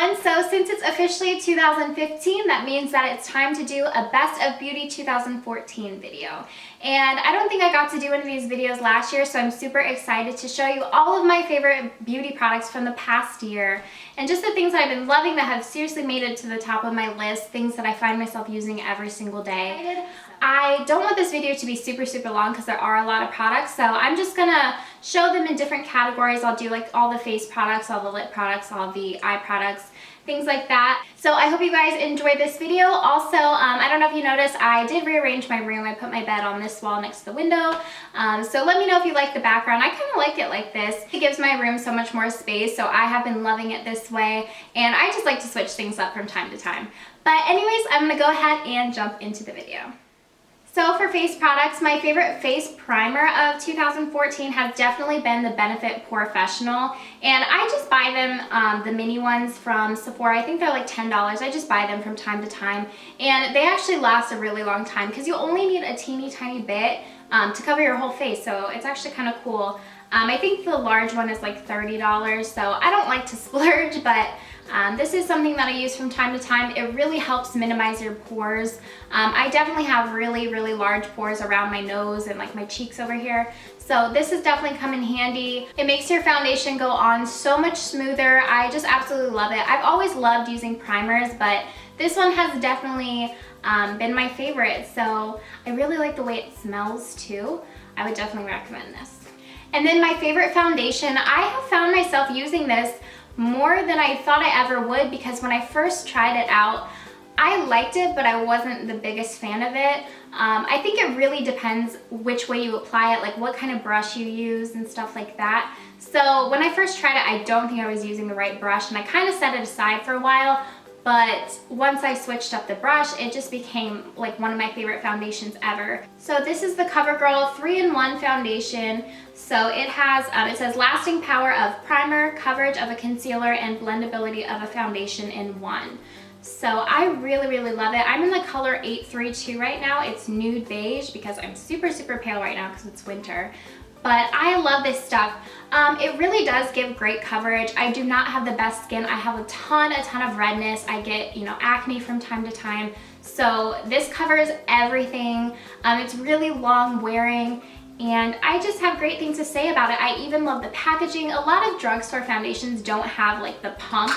everyone. So since it's officially 2015, that means that it's time to do a Best of Beauty 2014 video. And I don't think I got to do one of these videos last year, so I'm super excited to show you all of my favorite beauty products from the past year and just the things that I've been loving that have seriously made it to the top of my list, things that I find myself using every single day. I don't want this video to be super long because there are a lot of products, so I'm just gonna show them in different categories. I'll do like all the face products, all the lip products, all the eye products, things like that. So I hope you guys enjoy this video. Also, I don't know if you noticed, I did rearrange my room. I put my bed on this wall next to the window. So let me know if you like the background. I kind of like it like this. It gives my room so much more space, so I have been loving it this way, and I just like to switch things up from time to time. But anyways, I'm gonna go ahead and jump into the video. So for face products, my favorite face primer of 2014 has definitely been the Benefit Professional, and I just buy them, the mini ones from Sephora. I think they're like $10. I just buy them from time to time, and they actually last a really long time because you only need a teeny tiny bit to cover your whole face, so it's actually kind of cool. I think the large one is like $30, so I don't like to splurge, but this is something that I use from time to time. It really helps minimize your pores. I definitely have really large pores around my nose and like my cheeks over here. So this has definitely come in handy. It makes your foundation go on so much smoother. I just absolutely love it. I've always loved using primers, but this one has definitely been my favorite. So I really like the way it smells too. I would definitely recommend this. And then my favorite foundation, I have found myself using this more than I thought I ever would, because when I first tried it out, I liked it, but I wasn't the biggest fan of it. I think it really depends which way you apply it, like what kind of brush you use and stuff like that. So when I first tried it, I don't think I was using the right brush, and I kind of set it aside for a while. But once I switched up the brush, it just became like one of my favorite foundations ever. So this is the CoverGirl 3-in-1 foundation. So it has, it says lasting power of primer, coverage of a concealer, and blendability of a foundation in one. So I really love it. I'm in the color 832 right now. It's nude beige because I'm super pale right now because it's winter. But I love this stuff. It really does give great coverage. I do not have the best skin. I have a ton of redness. I get, acne from time to time. So this covers everything. It's really long wearing, and I just have great things to say about it. I even love the packaging. A lot of drugstore foundations don't have like the pump,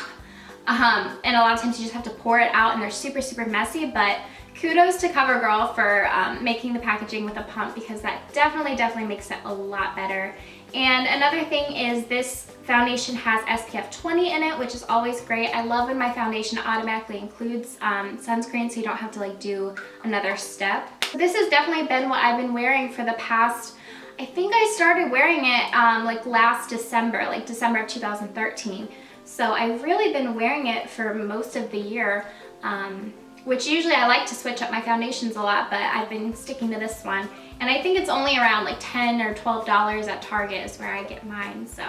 and a lot of times you just have to pour it out, and they're super messy, but kudos to CoverGirl for making the packaging with a pump, because that definitely makes it a lot better. And another thing is this foundation has SPF 20 in it, which is always great. I love when my foundation automatically includes sunscreen, so you don't have to like do another step. This has definitely been what I've been wearing for the past, I think I started wearing it like last December, like December of 2013. So I've really been wearing it for most of the year. Which usually I like to switch up my foundations a lot, but I've been sticking to this one. And I think it's only around like $10 or $12 at Target is where I get mine, so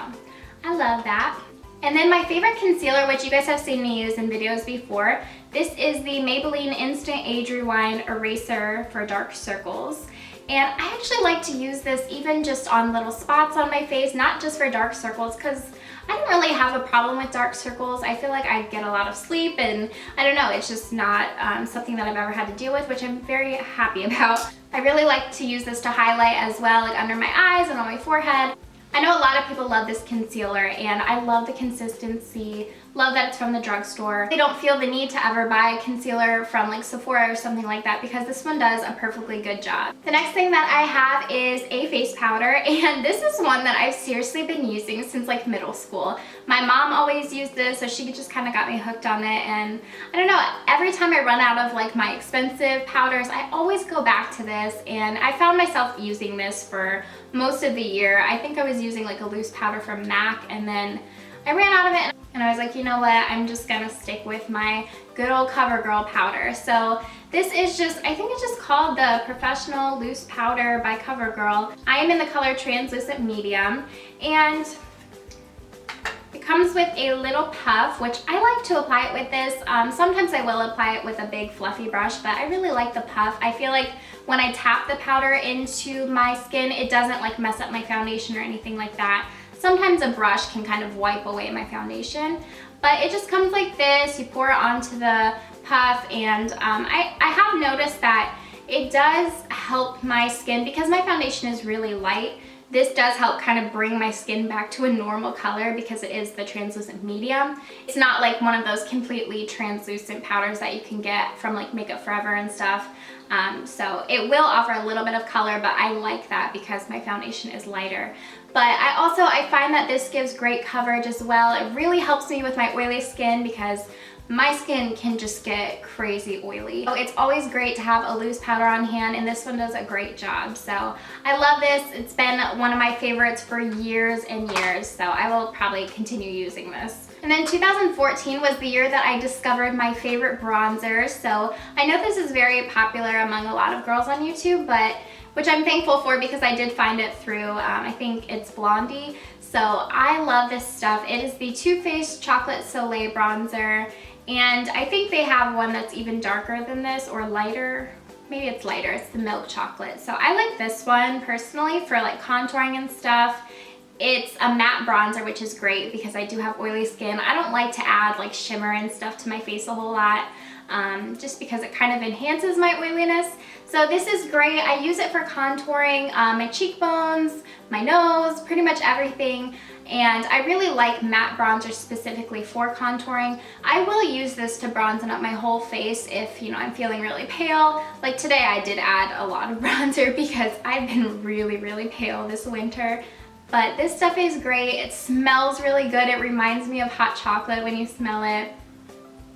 I love that. And then my favorite concealer, which you guys have seen me use in videos before, this is the Maybelline Instant Age Rewind Eraser for dark circles. And I actually like to use this even just on little spots on my face, not just for dark circles, because I don't really have a problem with dark circles. I feel like I get a lot of sleep, and I don't know, it's just not something that I've ever had to deal with, which I'm very happy about. I really like to use this to highlight as well, like under my eyes and on my forehead. I know a lot of people love this concealer, and I love the consistency, love that it's from the drugstore. I don't feel the need to ever buy a concealer from like Sephora or something like that, because this one does a perfectly good job. The next thing that I have is a face powder, and this is one that I've seriously been using since like middle school. My mom always used this, so she just kind of got me hooked on it, and I don't know, every time I run out of like my expensive powders, I always go back to this, and I found myself using this for most of the year. I think I was using like a loose powder from MAC, and then I ran out of it, and I was like, you know what, I'm just gonna stick with my good old CoverGirl powder. So this is just, I think it's just called the Professional Loose Powder by CoverGirl. I am in the color Translucent Medium, and it comes with a little puff, which I like to apply it with this. Sometimes I will apply it with a big fluffy brush, but I really like the puff. I feel like when I tap the powder into my skin, it doesn't like mess up my foundation or anything like that. Sometimes a brush can kind of wipe away my foundation, But it just comes like this. You pour it onto the puff, and I have noticed that it does help my skin because my foundation is really light. This does help kind of bring my skin back to a normal color because it is the translucent medium. It's not like one of those completely translucent powders that you can get from like Makeup Forever and stuff. So it will offer a little bit of color, but I like that because my foundation is lighter. But I find that this gives great coverage as well. It really helps me with my oily skin because my skin can just get crazy oily. So it's always great to have a loose powder on hand, and this one does a great job. So I love this. It's been one of my favorites for years and years, so I will probably continue using this. And then 2014 was the year that I discovered my favorite bronzer. So I know this is very popular among a lot of girls on YouTube, but which I'm thankful for because I did find it through, I think it's Blondie. So I love this stuff. It is the Too Faced Chocolate Soleil Bronzer. And I think they have one that's even darker than this or lighter. Maybe it's lighter, it's the milk chocolate. So I like this one personally for like contouring and stuff. It's a matte bronzer, which is great because I do have oily skin. I don't like to add like shimmer and stuff to my face a whole lot, just because it kind of enhances my oiliness. So this is great. I use it for contouring my cheekbones, my nose, pretty much everything. And I really like matte bronzer specifically for contouring. I will use this to bronze up my whole face if, you know, I'm feeling really pale. Like today I did add a lot of bronzer because I've been really pale this winter. But this stuff is great. It smells really good. It reminds me of hot chocolate when you smell it.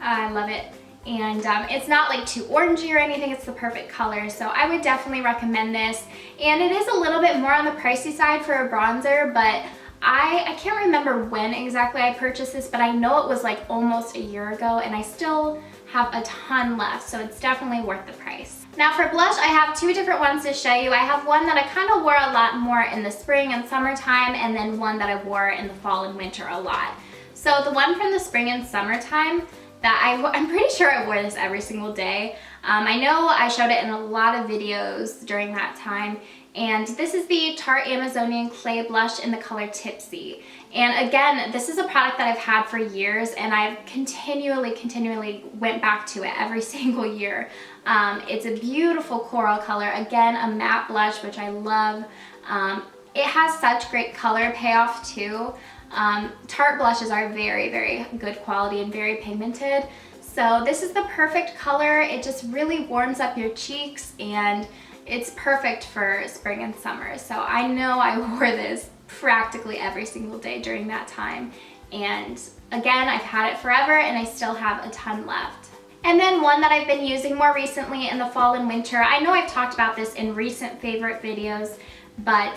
I love it. And it's not like too orangey or anything. It's the perfect color. So I would definitely recommend this. And it is a little bit more on the pricey side for a bronzer, but I can't remember when exactly I purchased this, but I know it was like almost a year ago, and I still have a ton left, so it's definitely worth the price. Now for blush, I have two different ones to show you. I have one that I kind of wore a lot more in the spring and summertime, and then one that I wore in the fall and winter a lot. So the one from the spring and summertime, I'm pretty sure I wore this every single day. I know I showed it in a lot of videos during that time. And this is the Tarte Amazonian Clay Blush in the color Tipsy. And again, this is a product that I've had for years, and I've continually went back to it every single year. It's a beautiful coral color. Again, a matte blush, which I love. It has such great color payoff too. Tarte blushes are very good quality and very pigmented. So this is the perfect color. It just really warms up your cheeks, and it's perfect for spring and summer. So I know I wore this practically every single day during that time. And again, I've had it forever and I still have a ton left. And then one that I've been using more recently in the fall and winter. I know I've talked about this in recent favorite videos, but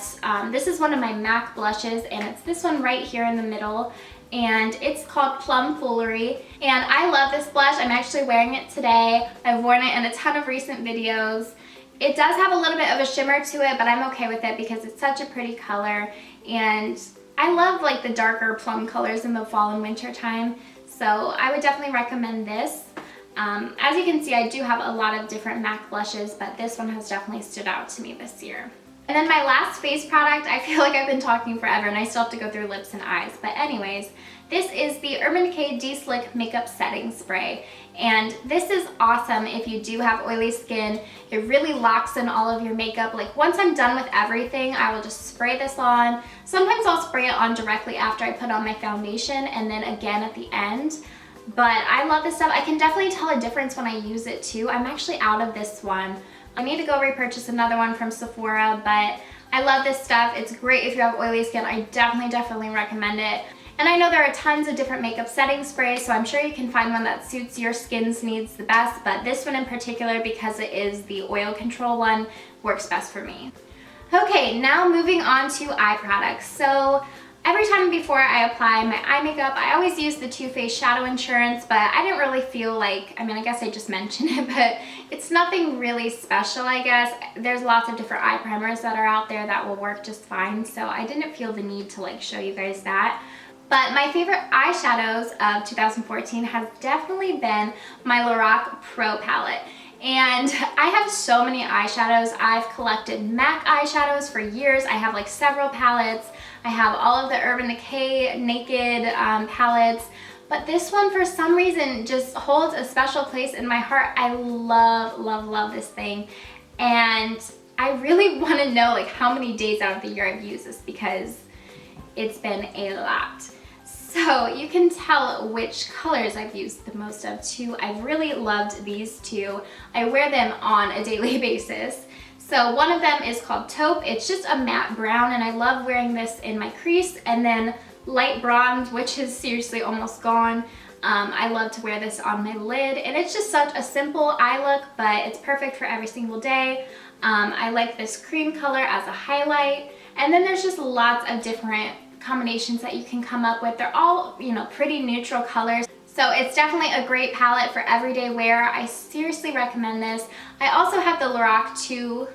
this is one of my MAC blushes, and it's this one right here in the middle. And it's called Plum Foolery. And I love this blush. I'm actually wearing it today. I've worn it in a ton of recent videos. It does have a little bit of a shimmer to it, but I'm okay with it because it's such a pretty color. And I love like the darker plum colors in the fall and winter time. So I would definitely recommend this. As you can see, I do have a lot of different MAC blushes, but this one has definitely stood out to me this year. And then my last face product, I feel like I've been talking forever and I still have to go through lips and eyes. But anyways, this is the Urban Decay De-Slick Makeup Setting Spray. And this is awesome if you do have oily skin. It really locks in all of your makeup. Like once I'm done with everything, I will just spray this on. Sometimes I'll spray it on directly after I put on my foundation and then again at the end. But I love this stuff. I can definitely tell a difference when I use it too. I'm actually out of this one. I need to go repurchase another one from Sephora, but I love this stuff. It's great if you have oily skin. I definitely recommend it. And I know there are tons of different makeup setting sprays, so I'm sure you can find one that suits your skin's needs the best, but this one in particular, because it is the oil control one, works best for me. Okay, now moving on to eye products. So every time before I apply my eye makeup, I always use the Too Faced Shadow Insurance, but I didn't really feel like, I mean, I guess I just mentioned it, but it's nothing really special, I guess. There's lots of different eye primers that are out there that will work just fine, so I didn't feel the need to like show you guys that. But my favorite eyeshadows of 2014 has definitely been my Lorac Pro palette. And I have so many eyeshadows. I've collected MAC eyeshadows for years. I have like several palettes. I have all of the Urban Decay Naked palettes. but this one for some reason just holds a special place in my heart. I love, love, love this thing. And I really want to know like how many days out of the year I've used this because it's been a lot. So you can tell which colors I've used the most of too. I've really loved these two. I wear them on a daily basis. So one of them is called Taupe. It's just a matte brown and I love wearing this in my crease. And then light bronze, which is seriously almost gone. I love to wear this on my lid and it's just such a simple eye look, but it's perfect for every single day. I like this cream color as a highlight. And then there's just lots of different combinations that you can come up with. They're all, you know, pretty neutral colors. So it's definitely a great palette for everyday wear. I seriously recommend this. I also have the Lorac 2,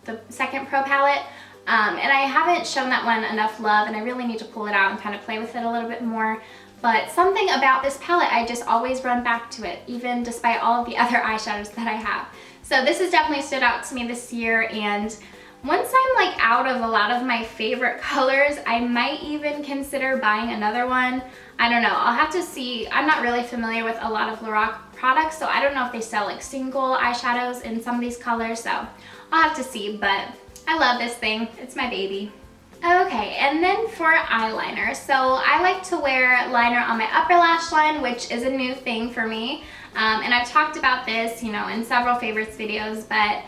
the second Pro palette, and I haven't shown that one enough love and I really need to pull it out and kind of play with it a little bit more. But something about this palette, I just always run back to it, even despite all of the other eyeshadows that I have. So this has definitely stood out to me this year, and once I'm like out of a lot of my favorite colors, I might even consider buying another one. I don't know, I'll have to see. I'm not really familiar with a lot of Lorac products, so I don't know if they sell like single eyeshadows in some of these colors, so I'll have to see, but I love this thing. It's my baby. Okay, and then for eyeliner. So I like to wear liner on my upper lash line, which is a new thing for me. And I've talked about this, you know, in several favorites videos, but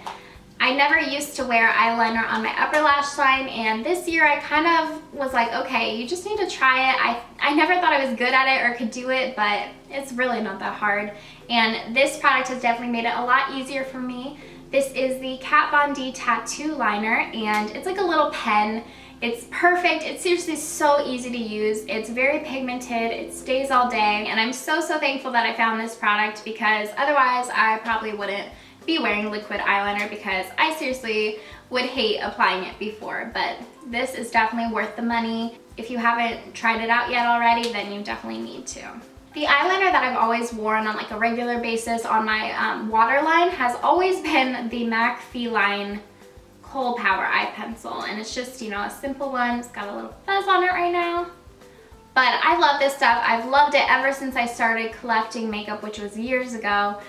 I never used to wear eyeliner on my upper lash line, and this year I kind of was like, okay, you just need to try it. I never thought I was good at it or could do it, but it's really not that hard. And this product has definitely made it a lot easier for me. This is the Kat Von D Tattoo Liner, and it's like a little pen. It's perfect. It's seriously so easy to use. It's very pigmented. It stays all day, and I'm so thankful that I found this product because otherwise I probably wouldn't be wearing liquid eyeliner because I seriously would hate applying it before, but this is definitely worth the money. If you haven't tried it out yet already, then you definitely need to. The eyeliner that I've always worn on like a regular basis on my waterline has always been the MAC Feline Kohl Power Eye Pencil, and it's just, you know, a simple one. It's got a little fuzz on it right now. But I love this stuff. I've loved it ever since I started collecting makeup, which was years ago.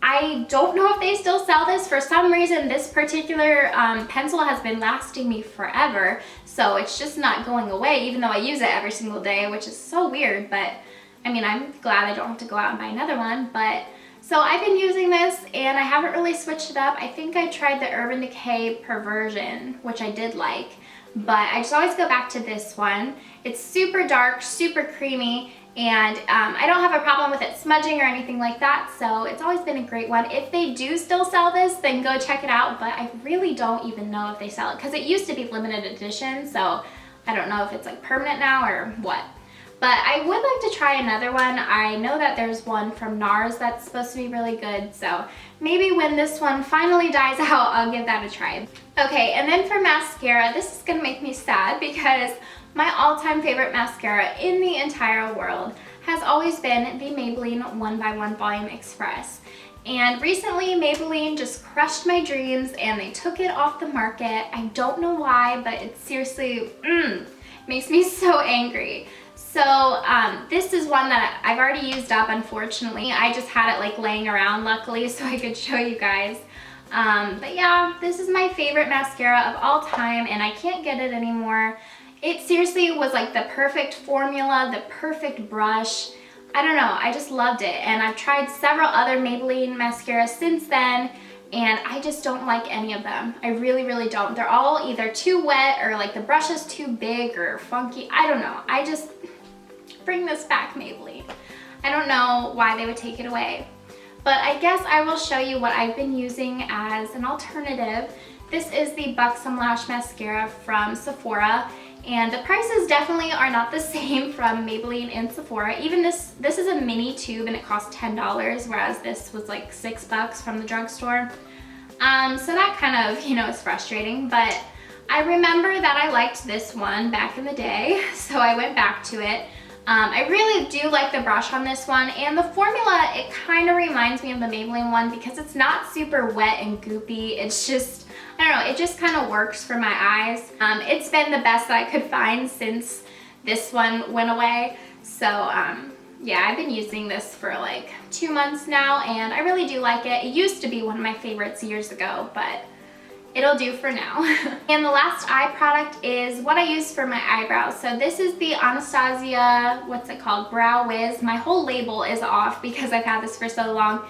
I don't know if they still sell this. For some reason, this particular pencil has been lasting me forever, so it's just not going away, even though I use it every single day, which is so weird, but I mean, I'm glad I don't have to go out and buy another one. But so I've been using this and I haven't really switched it up. I think I tried the Urban Decay Perversion, which I did like, but I just always go back to this one. It's super dark, super creamy, and I don't have a problem with it smudging or anything like that, so it's always been a great one. If they do still sell this, then go check it out, but I really don't even know if they sell it because it used to be limited edition, so I don't know if it's like permanent now or what. But I would like to try another one. I know that there's one from NARS that's supposed to be really good, so maybe when this one finally dies out, I'll give that a try. Okay, and then for mascara, this is gonna make me sad because my all-time favorite mascara in the entire world has always been the Maybelline 1x1 Volume Express. And recently, Maybelline just crushed my dreams and they took it off the market. I don't know why, but it seriously makes me so angry. So this is one that I've already used up, unfortunately. I just had it like laying around, luckily, so I could show you guys. But yeah, this is my favorite mascara of all time and I can't get it anymore. It seriously was like the perfect formula, the perfect brush. I don't know, I just loved it. And I've tried several other Maybelline mascaras since then, and I just don't like any of them. I really don't. They're all either too wet or like the brush is too big or funky. I don't know. I just bring this back, Maybelline. I don't know why they would take it away. But I guess I will show you what I've been using as an alternative. This is the Buxom Lash Mascara from Sephora. And the prices definitely are not the same from Maybelline and Sephora. Even this is a mini tube and it costs $10, whereas this was like $6 from the drugstore. So that kind of, you know, is frustrating, but I remember that I liked this one back in the day, so I went back to it. I really do like the brush on this one, and the formula, it kind of reminds me of the Maybelline one because it's not super wet and goopy. It's just, I don't know, it just kind of works for my eyes. It's been the best that I could find since this one went away. So yeah, I've been using this for like 2 months now, and I really do like it. It used to be one of my favorites years ago, but it'll do for now. And the last eye product is what I use for my eyebrows. So this is the Anastasia, what's it called, Brow Wiz. My whole label is off because I've had this for so long.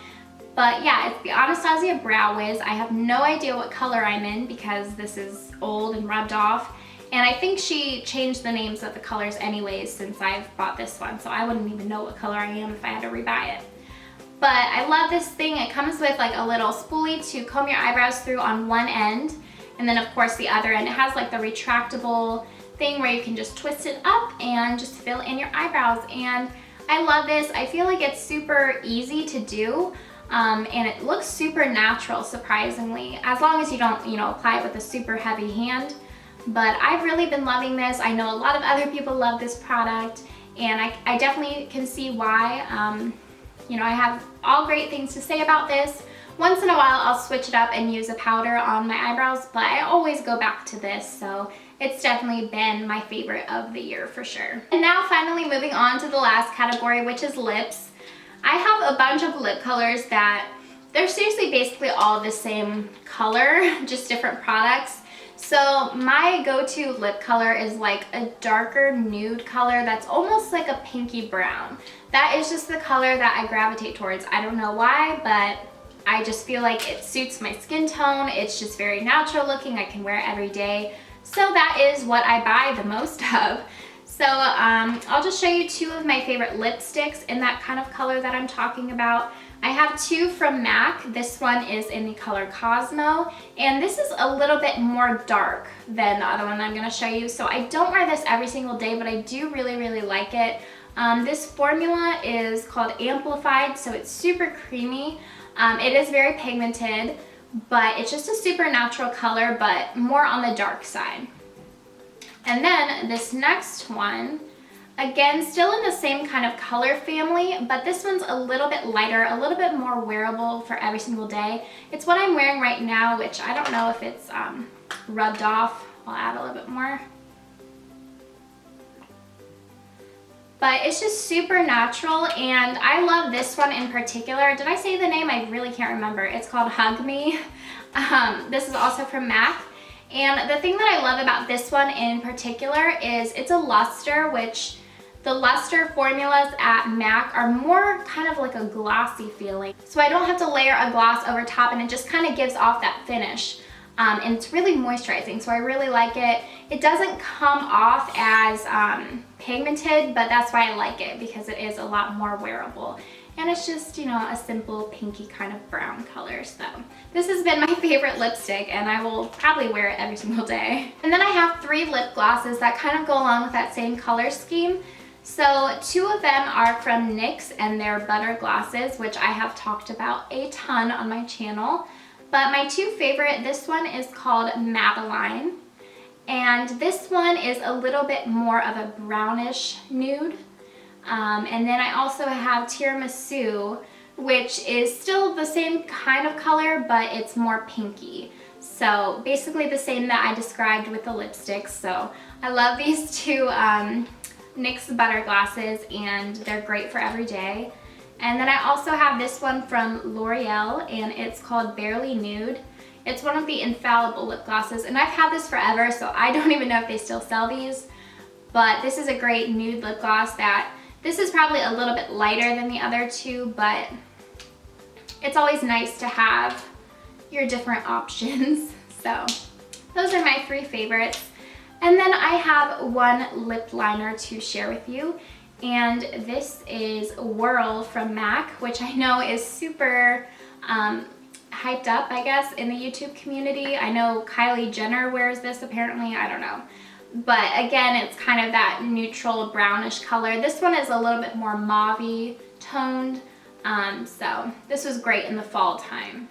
But yeah, it's the Anastasia Brow Wiz. I have no idea what color I'm in because this is old and rubbed off. And I think she changed the names of the colors anyways since I've bought this one. So I wouldn't even know what color I am if I had to rebuy it. But I love this thing. It comes with like a little spoolie to comb your eyebrows through on one end. And then of course the other end. It has like the retractable thing where you can just twist it up and just fill in your eyebrows. And I love this. I feel like it's super easy to do. And it looks super natural, surprisingly, as long as you don't, you know, apply it with a super heavy hand. But I've really been loving this. I know a lot of other people love this product, and I definitely can see why. You know, I have all great things to say about this. Once in a while, I'll switch it up and use a powder on my eyebrows, but I always go back to this, so it's definitely been my favorite of the year for sure. And now finally moving on to the last category, which is lips. I have a bunch of lip colors that they're seriously basically all the same color, just different products. So my go-to lip color is like a darker nude color that's almost like a pinky brown. That is just the color that I gravitate towards. I don't know why, but I just feel like it suits my skin tone. It's just very natural looking. I can wear it every day. So that is what I buy the most of. So I'll just show you two of my favorite lipsticks in that kind of color that I'm talking about. I have two from MAC. This one is in the color Cosmo, and this is a little bit more dark than the other one I'm going to show you. So I don't wear this every single day, but I do really, really like it. This formula is called Amplified, so it's super creamy. It is very pigmented, but it's just a super natural color, but more on the dark side. And then this next one, again, still in the same kind of color family, but this one's a little bit lighter, a little bit more wearable for every single day. It's what I'm wearing right now, which I don't know if it's rubbed off. I'll add a little bit more. But it's just super natural, and I love this one in particular. Did I say the name? I really can't remember. It's called Hug Me. This is also from MAC. And the thing that I love about this one in particular is it's a luster, which the luster formulas at MAC are more kind of like a glossy feeling. So I don't have to layer a gloss over top, and it just kind of gives off that finish. And it's really moisturizing, so I really like it. It doesn't come off as pigmented, but that's why I like it, because it is a lot more wearable. And it's just, you know, a simple pinky kind of brown color. So this has been my favorite lipstick, and I will probably wear it every single day. And then I have three lip glosses that kind of go along with that same color scheme. So two of them are from NYX, and they're butter glosses, which I have talked about a ton on my channel. But my two favorite, this one is called Madeline, and this one is a little bit more of a brownish nude. And then I also have Tiramisu, which is still the same kind of color, but it's more pinky. So basically the same that I described with the lipsticks. So I love these two NYX butter glosses, and they're great for every day. And then I also have this one from L'Oreal, and it's called Barely Nude. It's one of the infallible lip glosses, and I've had this forever, so I don't even know if they still sell these. But this is a great nude lip gloss that, this is probably a little bit lighter than the other two, but it's always nice to have your different options. So those are my three favorites. And then I have one lip liner to share with you. And this is Whirl from MAC, which I know is super hyped up, I guess, in the YouTube community. I know Kylie Jenner wears this apparently, I don't know. But again, it's kind of that neutral brownish color. This one is a little bit more mauve-y toned, so this was great in the fall time.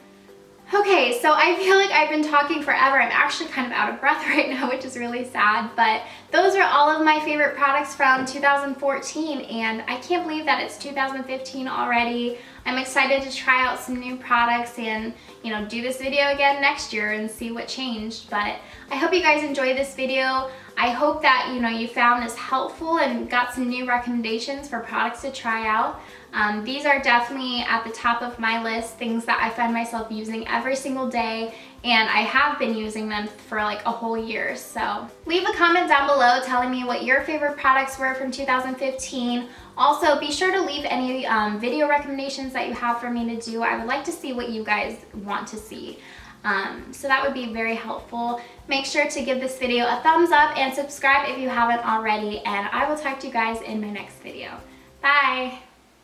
Okay, so I feel like I've been talking forever. I'm actually kind of out of breath right now, which is really sad, but those are all of my favorite products from 2014, and I can't believe that it's 2015 already. I'm excited to try out some new products and, you know, do this video again next year and see what changed, but I hope you guys enjoyed this video. I hope that, you know, you found this helpful and got some new recommendations for products to try out. These are definitely at the top of my list, things that I find myself using every single day, and I have been using them for like a whole year. So leave a comment down below telling me what your favorite products were from 2015. Also, be sure to leave any video recommendations that you have for me to do. I would like to see what you guys want to see. So that would be very helpful. Make sure to give this video a thumbs up and subscribe if you haven't already, and I will talk to you guys in my next video. Bye!